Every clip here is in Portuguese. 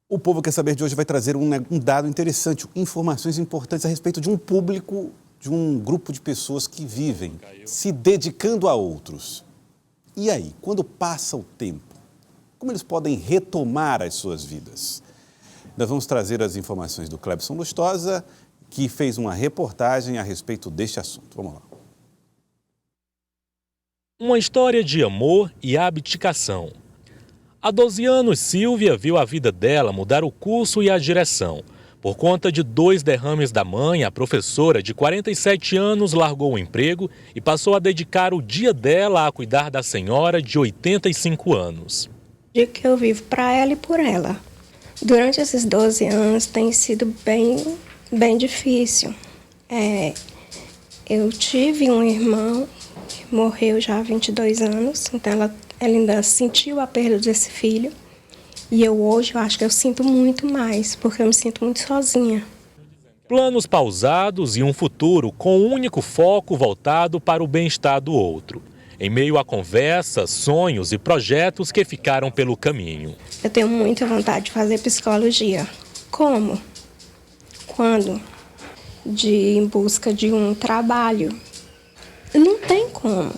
O Povo Quer Saber de hoje vai trazer um dado interessante, informações importantes a respeito de um público, de um grupo de pessoas que vivem se dedicando a outros. E aí, quando passa o tempo, como eles podem retomar as suas vidas? Nós vamos trazer as informações do Clebson Lustosa, que fez uma reportagem a respeito deste assunto. Vamos lá. Uma história de amor e abdicação. Há 12 anos, Silvia viu a vida dela mudar o curso e a direção. Por conta de 2 derrames da mãe, a professora de 47 anos largou o emprego e passou a dedicar o dia dela a cuidar da senhora de 85 anos. O dia que eu vivo para ela e por ela. Durante esses 12 anos tem sido bem difícil. Eu tive um irmão que morreu já há 22 anos, então ela ainda sentiu a perda desse filho. E hoje eu acho que eu sinto muito mais, porque eu me sinto muito sozinha. Planos pausados e um futuro com um único foco voltado para o bem-estar do outro. Em meio a conversas, sonhos e projetos que ficaram pelo caminho. Eu tenho muita vontade de fazer psicologia. Como? Quando? De ir em busca de um trabalho. Não tem como.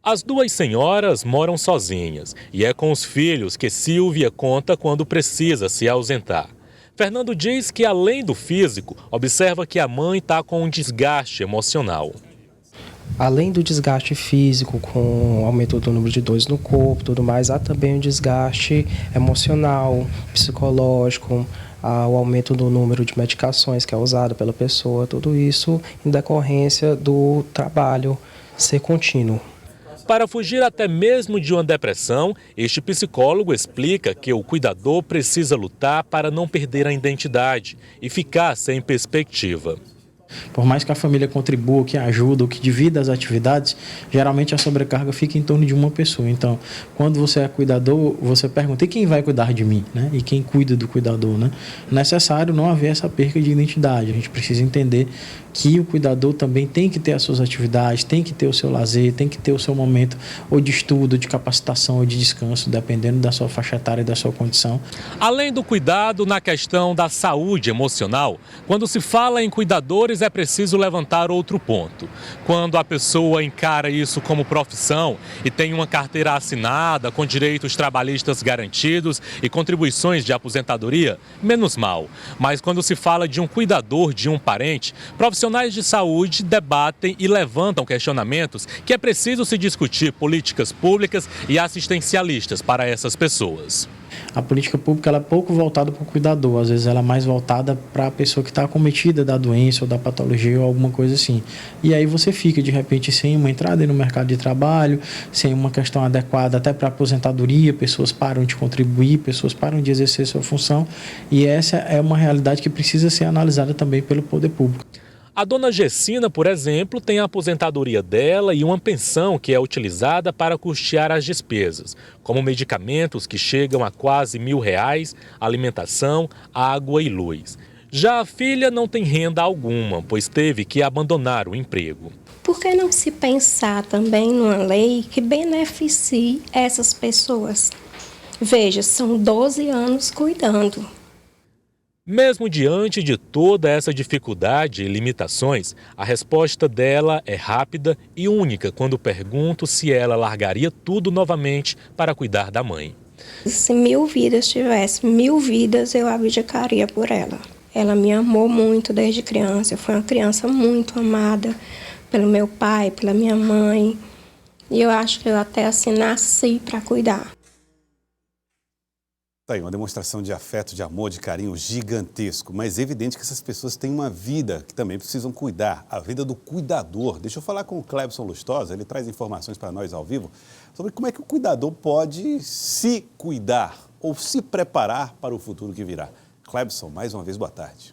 As 2 senhoras moram sozinhas e é com os filhos que Silvia conta quando precisa se ausentar. Fernando diz que, além do físico, observa que a mãe está com um desgaste emocional. Além do desgaste físico, com o aumento do número de dores no corpo, tudo mais, há também um desgaste emocional, psicológico, o aumento do número de medicações que é usado pela pessoa, tudo isso em decorrência do trabalho ser contínuo. Para fugir até mesmo de uma depressão, este psicólogo explica que o cuidador precisa lutar para não perder a identidade e ficar sem perspectiva. Por mais que a família contribua, que ajuda, ou que divida as atividades, geralmente a sobrecarga fica em torno de uma pessoa. Então, quando você é cuidador, você pergunta, e quem vai cuidar de mim? Né? E quem cuida do cuidador? Né? É necessário não haver essa perca de identidade. A gente precisa entender que o cuidador também tem que ter as suas atividades, tem que ter o seu lazer, tem que ter o seu momento ou de estudo, de capacitação ou de descanso, dependendo da sua faixa etária e da sua condição. Além do cuidado na questão da saúde emocional, quando se fala em cuidadores é preciso levantar outro ponto. Quando a pessoa encara isso como profissão e tem uma carteira assinada com direitos trabalhistas garantidos e contribuições de aposentadoria, menos mal. Mas quando se fala de um cuidador de um parente, profissionais de saúde debatem e levantam questionamentos que é preciso se discutir políticas públicas e assistencialistas para essas pessoas. A política pública ela é pouco voltada para o cuidador, às vezes ela é mais voltada para a pessoa que está acometida da doença ou da patologia ou alguma coisa assim. E aí você fica, de repente, sem uma entrada no mercado de trabalho, sem uma questão adequada até para a aposentadoria, pessoas param de contribuir, pessoas param de exercer sua função, e essa é uma realidade que precisa ser analisada também pelo poder público. A dona Gessina, por exemplo, tem a aposentadoria dela e uma pensão que é utilizada para custear as despesas, como medicamentos que chegam a quase R$1.000, alimentação, água e luz. Já a filha não tem renda alguma, pois teve que abandonar o emprego. Por que não se pensar também numa lei que beneficie essas pessoas? Veja, são 12 anos cuidando. Mesmo diante de toda essa dificuldade e limitações, a resposta dela é rápida e única quando pergunto se ela largaria tudo novamente para cuidar da mãe. Se 1000 vidas tivesse, 1000 vidas eu abdicaria por ela. Ela me amou muito desde criança, eu fui uma criança muito amada pelo meu pai, pela minha mãe. E eu acho que eu até assim nasci para cuidar. Tá aí, uma demonstração de afeto, de amor, de carinho gigantesco, mas é evidente que essas pessoas têm uma vida que também precisam cuidar, a vida do cuidador. Deixa eu falar com o Clebson Lustosa, ele traz informações para nós ao vivo sobre como é que o cuidador pode se cuidar ou se preparar para o futuro que virá. Clebson, mais uma vez, boa tarde.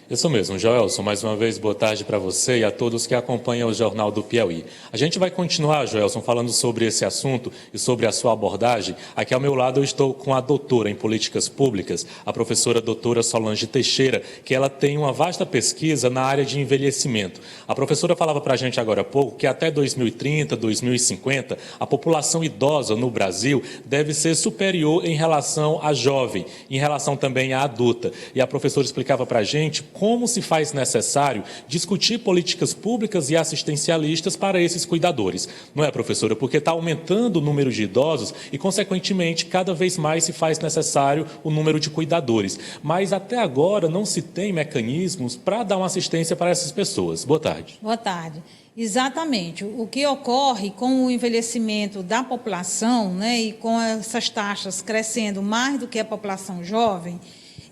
Isso mesmo, Joelson, mais uma vez boa tarde para você e a todos que acompanham o Jornal do Piauí. A gente vai continuar, Joelson, falando sobre esse assunto e sobre a sua abordagem. Aqui ao meu lado eu estou com a doutora em políticas públicas, a professora doutora Solange Teixeira, que ela tem uma vasta pesquisa na área de envelhecimento. A professora falava para a gente agora há pouco que até 2030, 2050, a população idosa no Brasil deve ser superior em relação à jovem, em relação também à adulta. E a professora explicava para a gente como se faz necessário discutir políticas públicas e assistencialistas para esses cuidadores. Não é, professora? Porque está aumentando o número de idosos e, consequentemente, cada vez mais se faz necessário o número de cuidadores. Mas, até agora, não se tem mecanismos para dar uma assistência para essas pessoas. Boa tarde. Boa tarde. Exatamente. O que ocorre com o envelhecimento da população, né, e com essas taxas crescendo mais do que a população jovem,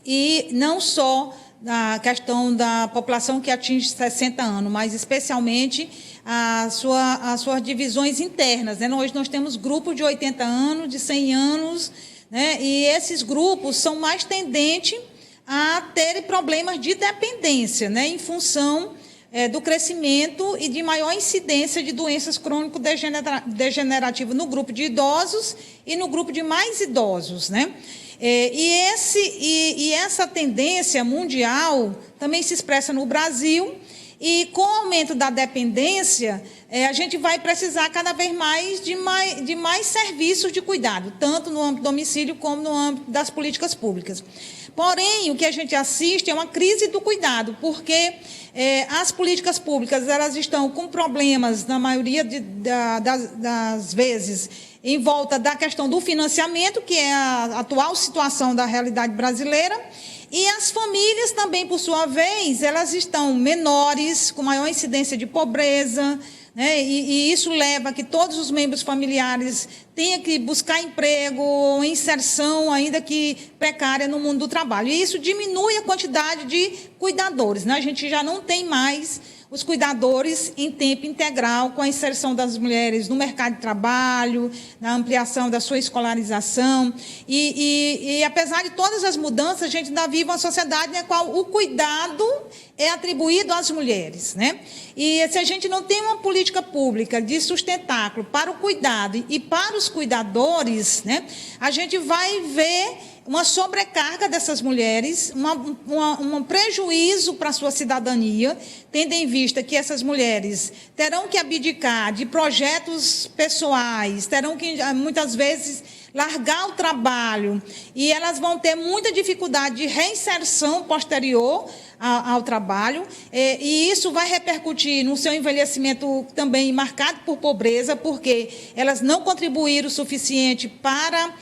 e não só a questão da população que atinge 60 anos, mas especialmente as suas divisões internas, né? Hoje nós temos grupos de 80 anos, de 100 anos, né? E esses grupos são mais tendentes a terem problemas de dependência, né? Em função do crescimento e de maior incidência de doenças crônico-degenerativas no grupo de idosos e no grupo de mais idosos, né? E essa tendência mundial também se expressa no Brasil, e com o aumento da dependência, a gente vai precisar cada vez mais de mais serviços de cuidado, tanto no âmbito do domicílio como no âmbito das políticas públicas. Porém, o que a gente assiste é uma crise do cuidado, porque as políticas públicas elas estão com problemas, na maioria das vezes, em volta da questão do financiamento, que é a atual situação da realidade brasileira, e as famílias também, por sua vez, elas estão menores, com maior incidência de pobreza, né? E isso leva a que todos os membros familiares tenham que buscar emprego ou inserção, ainda que precária, no mundo do trabalho. E isso diminui a quantidade de cuidadores, né? A gente já não tem mais os cuidadores em tempo integral, com a inserção das mulheres no mercado de trabalho, na ampliação da sua escolarização. E apesar de todas as mudanças, a gente ainda vive uma sociedade na qual o cuidado é atribuído às mulheres, né? E se a gente não tem uma política pública de sustentáculo para o cuidado e para os cuidadores, né, a gente vai ver uma sobrecarga dessas mulheres, um prejuízo para a sua cidadania, tendo em vista que essas mulheres terão que abdicar de projetos pessoais, terão que, muitas vezes, largar o trabalho, e elas vão ter muita dificuldade de reinserção posterior ao trabalho, e isso vai repercutir no seu envelhecimento também marcado por pobreza, porque elas não contribuíram o suficiente para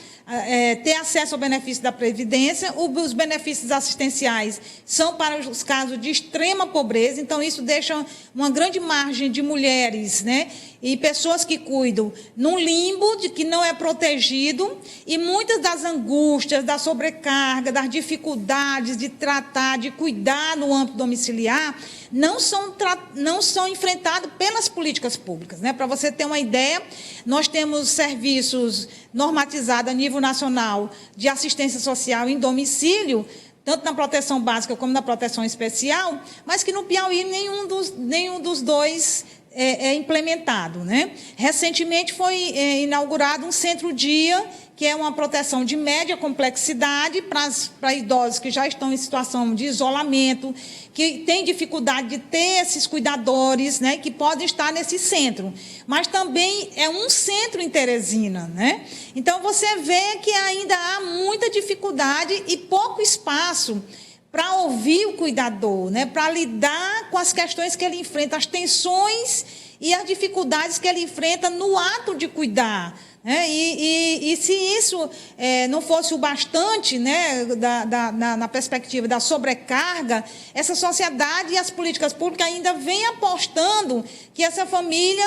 ter acesso ao benefício da Previdência. Os benefícios assistenciais são para os casos de extrema pobreza, então isso deixa uma grande margem de mulheres, né, e pessoas que cuidam num limbo de que não é protegido, e muitas das angústias, da sobrecarga, das dificuldades de tratar, de cuidar no âmbito domiciliar, não são enfrentadas pelas políticas públicas, né? Para você ter uma ideia, nós temos serviços normatizados a nível nacional de assistência social em domicílio, tanto na proteção básica como na proteção especial, mas que no Piauí nenhum dos dois é implementado, né? Recentemente foi inaugurado um centro-dia, que é uma proteção de média complexidade para idosos que já estão em situação de isolamento, que têm dificuldade de ter esses cuidadores, né, que podem estar nesse centro. Mas também é um centro em Teresina, né? Então, você vê que ainda há muita dificuldade e pouco espaço para ouvir o cuidador, né, para lidar com as questões que ele enfrenta, as tensões e as dificuldades que ele enfrenta no ato de cuidar. E se isso não fosse o bastante, né, na perspectiva da sobrecarga, essa sociedade e as políticas públicas ainda vêm apostando que essa família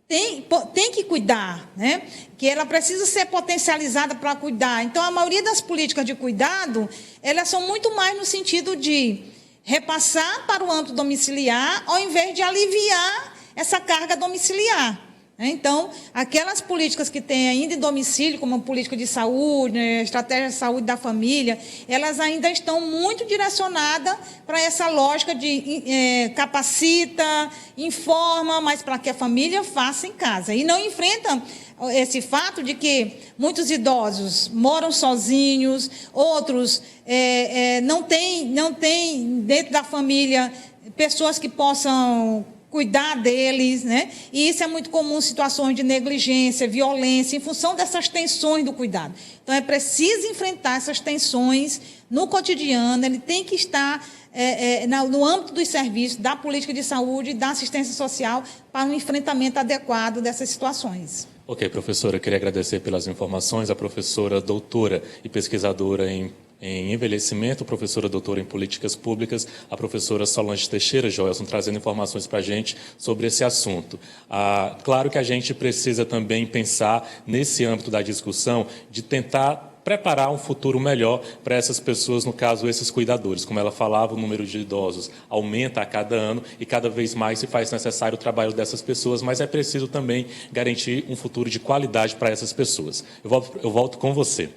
tem que cuidar, né? Que ela precisa ser potencializada para cuidar. Então, a maioria das políticas de cuidado, elas são muito mais no sentido de repassar para o âmbito domiciliar, ao invés de aliviar essa carga domiciliar. Então, aquelas políticas que tem ainda em domicílio, como a política de saúde, estratégia de saúde da família, elas ainda estão muito direcionadas para essa lógica de capacita, informa, mas para que a família faça em casa. E não enfrenta esse fato de que muitos idosos moram sozinhos, outros não têm dentro da família pessoas que possam cuidar deles, né? E isso é muito comum em situações de negligência, violência, em função dessas tensões do cuidado. Então, é preciso enfrentar essas tensões no cotidiano, ele tem que estar no âmbito dos serviços, da política de saúde e da assistência social para um enfrentamento adequado dessas situações. Ok, professora, eu queria agradecer pelas informações. A professora doutora e pesquisadora em envelhecimento, professora doutora em políticas públicas, a professora Solange Teixeira Joelson, trazendo informações para a gente sobre esse assunto. Claro que a gente precisa também pensar nesse âmbito da discussão de tentar preparar um futuro melhor para essas pessoas, no caso, esses cuidadores. Como ela falava, o número de idosos aumenta a cada ano e cada vez mais se faz necessário o trabalho dessas pessoas, mas é preciso também garantir um futuro de qualidade para essas pessoas. Eu volto com você.